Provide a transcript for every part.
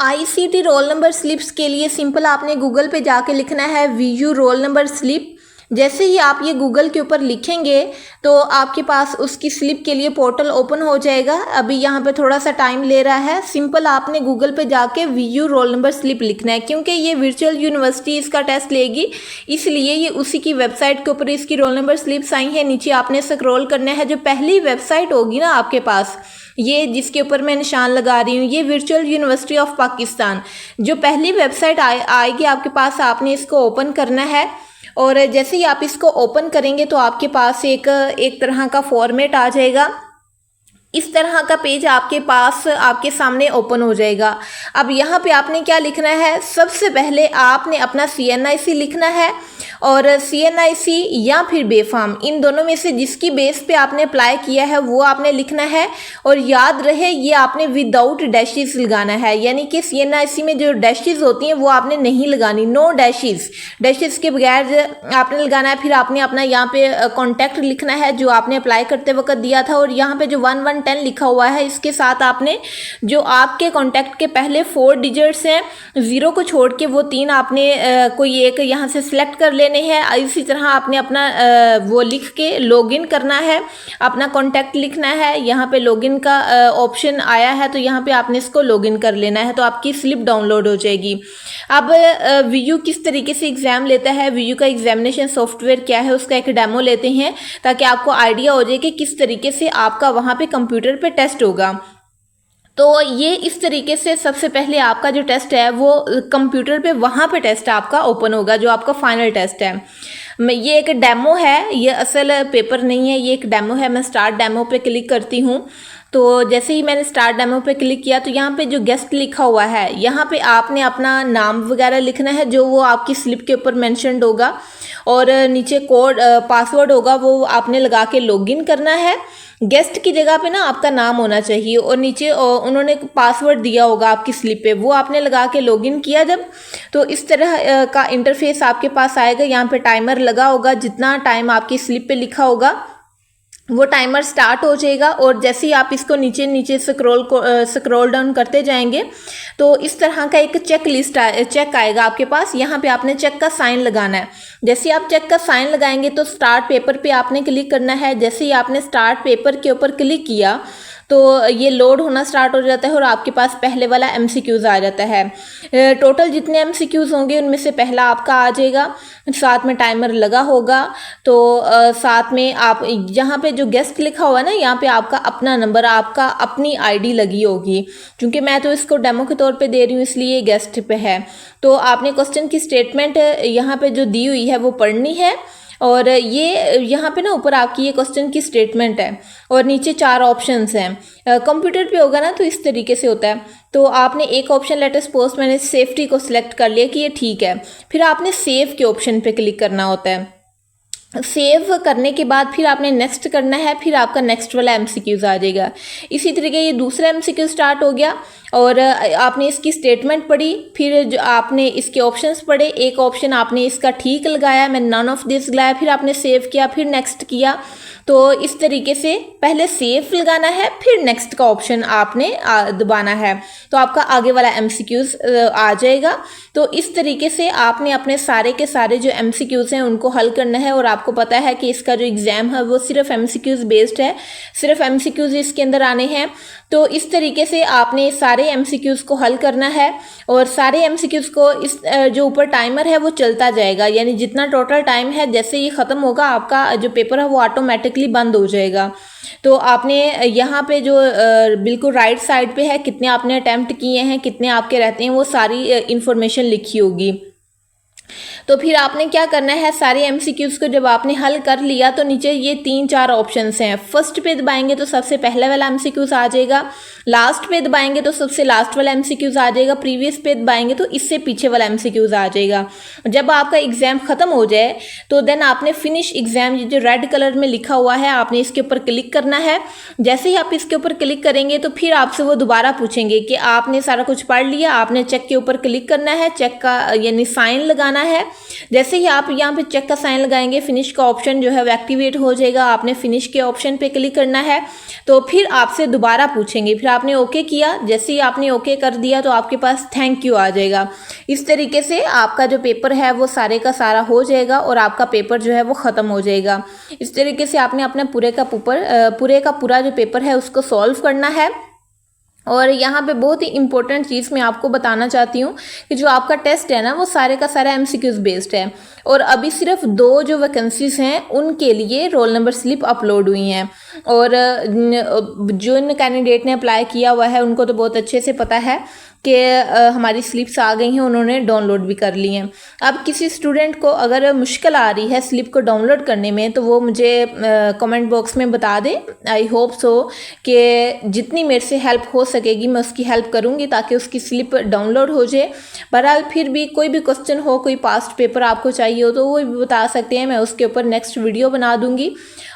ICT roll number slips के लिए simple आपने गूगल पे जाके लिखना है वीयू रोल नंबर स्लिप। जैसे ही आप ये गूगल के ऊपर लिखेंगे तो आपके पास उसकी स्लिप के लिए पोर्टल ओपन हो जाएगा। अभी यहाँ पे थोड़ा सा टाइम ले रहा है। सिंपल आपने गूगल पे जाके वीयू रोल नंबर स्लिप लिखना है, क्योंकि ये वर्चुअल यूनिवर्सिटी इसका टेस्ट लेगी, इसलिए ये उसी की वेबसाइट के ऊपर इसकी रोल नंबर स्लिप्स आई है। नीचे आपने स्क्रॉल करना है, जो पहली वेबसाइट होगी ना आपके पास, ये जिसके ऊपर मैं निशान लगा रही हूँ, ये वर्चुअल यूनिवर्सिटी ऑफ पाकिस्तान, जो पहली वेबसाइट आएगी आपके पास, आपने इसको ओपन करना है। और जैसे ही आप इसको ओपन करेंगे तो आपके पास एक तरह का फॉर्मेट आ जाएगा। इस तरह का पेज आपके पास आपके सामने ओपन हो जाएगा। अब यहाँ पे आपने क्या लिखना है, सबसे पहले आपने अपना CNIC लिखना है, और CNIC या फिर बेफाम, इन दोनों में से जिसकी बेस पे आपने अप्लाई किया है वो आपने लिखना है। और याद रहे ये आपने विदाउट डैशेस लगाना है, यानी कि CNIC में जो डैशेस होती हैं वो आपने नहीं लगानी, नो डैशेस, डैशेस के बगैर आपने लगाना है। फिर आपने अपना यहाँ पे कॉन्टैक्ट लिखना है जो आपने अप्लाई करते वक्त दिया था, और यहाँ पे जो 1110 लिखा हुआ है इसके साथ आपने जो आपके कॉन्टैक्ट के पहले 4 डिजिट्स हैं, 0 को छोड़ के वो 3 आपने कोई एक यहाँ से सिलेक्ट कर लेने हैं। इसी तरह आपने अपना वो लिख के लॉगिन करना है, अपना कॉन्टैक्ट लिखना है। यहाँ पे लॉगिन का ऑप्शन आया है तो यहाँ पे आपने इसको लॉगिन कर लेना है, तो आपकी स्लिप डाउनलोड हो जाएगी। अब वीयू किस तरीके से एग्ज़ाम लेता है, वीयू का एग्जामिनेशन सॉफ्टवेयर क्या है, उसका एक डेमो लेते हैं ताकि आपको आइडिया हो जाए कि किस तरीके से आपका वहाँ पे कंप्यूटर पे टेस्ट होगा। तो ये इस तरीके से सबसे पहले आपका जो टेस्ट है वो कंप्यूटर पे वहाँ पे टेस्ट आपका ओपन होगा, जो आपका फाइनल टेस्ट है। ये एक डेमो है, ये असल पेपर नहीं है, ये एक डेमो है। मैं स्टार्ट डेमो पे क्लिक करती हूँ। तो जैसे ही मैंने स्टार्ट डेमो पे क्लिक किया तो यहाँ पे जो गेस्ट लिखा हुआ है, यहाँ पे आपने अपना नाम वगैरह लिखना है जो वो आपकी स्लिप के ऊपर मेंशन्ड होगा, और नीचे कोड पासवर्ड होगा वो आपने लगा के लॉगिन करना है। गेस्ट की जगह पे ना आपका नाम होना चाहिए, और नीचे उन्होंने पासवर्ड दिया होगा आपकी स्लिप पे, वो आपने लगा के लॉगिन किया जब, तो इस तरह का इंटरफेस आपके पास आएगा। यहाँ पे टाइमर लगा होगा, जितना टाइम आपकी स्लिप पे लिखा होगा वो टाइमर स्टार्ट हो जाएगा। और जैसे ही आप इसको नीचे नीचे स्क्रॉल डाउन करते जाएंगे तो इस तरह का एक चेक लिस्ट चेक आएगा आपके पास। यहाँ पे आपने चेक का साइन लगाना है। जैसे ही आप चेक का साइन लगाएंगे तो स्टार्ट पेपर पे आपने क्लिक करना है। जैसे ही आपने स्टार्ट पेपर के ऊपर क्लिक किया तो ये लोड होना स्टार्ट हो जाता है और आपके पास पहले वाला MCQs आ जाता है। टोटल जितने MCQs होंगे उनमें से पहला आपका आ जाएगा, साथ में टाइमर लगा होगा। तो साथ में आप यहाँ पे जो गेस्ट लिखा हुआ है ना, यहाँ पे आपका अपना नंबर, आपका अपनी ID लगी होगी। क्योंकि मैं तो इसको डेमो के तौर पे दे रही हूँ इसलिए गेस्ट पे है। तो आपने क्वेश्चन की स्टेटमेंट यहाँ पे जो दी हुई है वो पढ़नी है, और ये यहाँ पे ना ऊपर आपकी ये क्वेश्चन की स्टेटमेंट है और नीचे 4 ऑप्शंस हैं। कंप्यूटर पे होगा ना तो इस तरीके से होता है। तो आपने एक ऑप्शन लेट अस सपोज मैंने सेफ्टी को सिलेक्ट कर लिया कि ये ठीक है, फिर आपने सेव के ऑप्शन पे क्लिक करना होता है। सेव करने के बाद फिर आपने नेक्स्ट करना है, फिर आपका नेक्स्ट वाला MCQs आ जाएगा। इसी तरीके ये दूसरा MCQ स्टार्ट हो गया और आपने इसकी स्टेटमेंट पढ़ी, फिर जो आपने इसके ऑप्शंस पढ़े। एक ऑप्शन आपने इसका ठीक लगाया, मैं नन ऑफ दिस लगाया, फिर आपने सेव किया, फिर नेक्स्ट किया। तो इस तरीके से पहले सेव लगाना है, फिर नेक्स्ट का ऑप्शन आपने दबाना है, तो आपका आगे वाला MCQs आ जाएगा। तो इस तरीके से आपने अपने सारे के सारे जो MCQs हैं उनको हल करना है। और आपको पता है कि इसका जो एग्ज़ाम है वो सिर्फ MCQs बेस्ड है, सिर्फ MCQs इसके अंदर आने हैं। तो इस तरीके से आपने सारे MCQs को हल करना है, और सारे MCQs को इस जो ऊपर टाइमर है वो चलता जाएगा, यानी जितना टोटल टाइम है जैसे ये ख़त्म होगा आपका जो पेपर है वो ऑटोमेटिकली बंद हो जाएगा। तो आपने यहाँ पे जो बिल्कुल राइट साइड पे है कितने आपने अटैम्प्ट किए हैं, कितने आपके रहते हैं, वो सारी इंफॉर्मेशन लिखी होगी। तो फिर आपने क्या करना है, सारे MCQs को जब आपने हल कर लिया तो नीचे ये 3-4 ऑप्शंस हैं। फर्स्ट पे दबाएंगे तो सबसे पहले वाला MCQs आ जाएगा, लास्ट पे दबाएंगे तो सबसे लास्ट वाला MCQs आ जाएगा, प्रीवियस पे दबाएंगे तो इससे पीछे वाला MCQs आ जाएगा। जब आपका एग्जाम खत्म हो जाए तो देन आपने फिनिश एग्जाम, ये जो रेड कलर में लिखा हुआ है, आपने इसके ऊपर क्लिक करना है। जैसे ही आप इसके ऊपर क्लिक करेंगे तो फिर आपसे वो दोबारा पूछेंगे कि आपने सारा कुछ पढ़ लिया, आपने चेक के ऊपर क्लिक करना है, चेक का यानी साइन लगाना है, जैसे ही आप यहाँ पे चेक का साइन लगाएंगे, फिनिश का ऑप्शन जो है वो एक्टिवेट हो जाएगा। आपने फिनिश के ऑप्शन पे क्लिक करना है, तो फिर आपसे दोबारा पूछेंगे, फिर आपने ओके किया। जैसे ही आपने ओके कर दिया तो आपके पास थैंक यू आ जाएगा। इस तरीके से आपका जो पेपर है वो सारे का सारा हो जाएगा और आपका पेपर जो है वो ख़त्म हो जाएगा। इस तरीके से आपने अपना पूरे का पूरा जो पेपर है उसको सॉल्व करना है। और यहाँ पे बहुत ही इंपॉर्टेंट चीज़ मैं आपको बताना चाहती हूँ कि जो आपका टेस्ट है ना वो सारे का सारा MCQs बेस्ड है, और अभी सिर्फ 2 जो वैकेंसीज हैं उनके लिए रोल नंबर स्लिप अपलोड हुई हैं। और जिन कैंडिडेट ने अप्लाई किया हुआ है उनको तो बहुत अच्छे से पता है कि हमारी स्लिप्स आ गई हैं, उन्होंने डाउनलोड भी कर ली हैं। अब किसी स्टूडेंट को अगर मुश्किल आ रही है स्लिप को डाउनलोड करने में तो वो मुझे कमेंट बॉक्स में बता दे। आई होप सो कि जितनी मेरे से हेल्प हो सकेगी मैं उसकी हेल्प करूँगी ताकि उसकी स्लिप डाउनलोड हो जाए। बहरहाल फिर भी कोई भी क्वेश्चन हो, कोई पास्ट पेपर आपको चाहिए हो तो वो भी बता सकते हैं, मैं उसके ऊपर नेक्स्ट वीडियो बना दूँगी।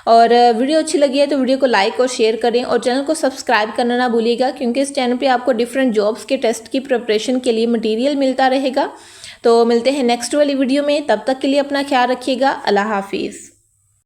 और वीडियो अच्छी लगी है तो वीडियो को लाइक और शेयर करें और चैनल को सब्सक्राइब करना ना भूलिएगा, क्योंकि इस चैनल पे आपको डिफरेंट जॉब्स के टेस्ट की प्रिपरेशन के लिए मटेरियल मिलता रहेगा। तो मिलते हैं नेक्स्ट वाली वीडियो में, तब तक के लिए अपना ख्याल रखिएगा। अल्लाह हाफिज़।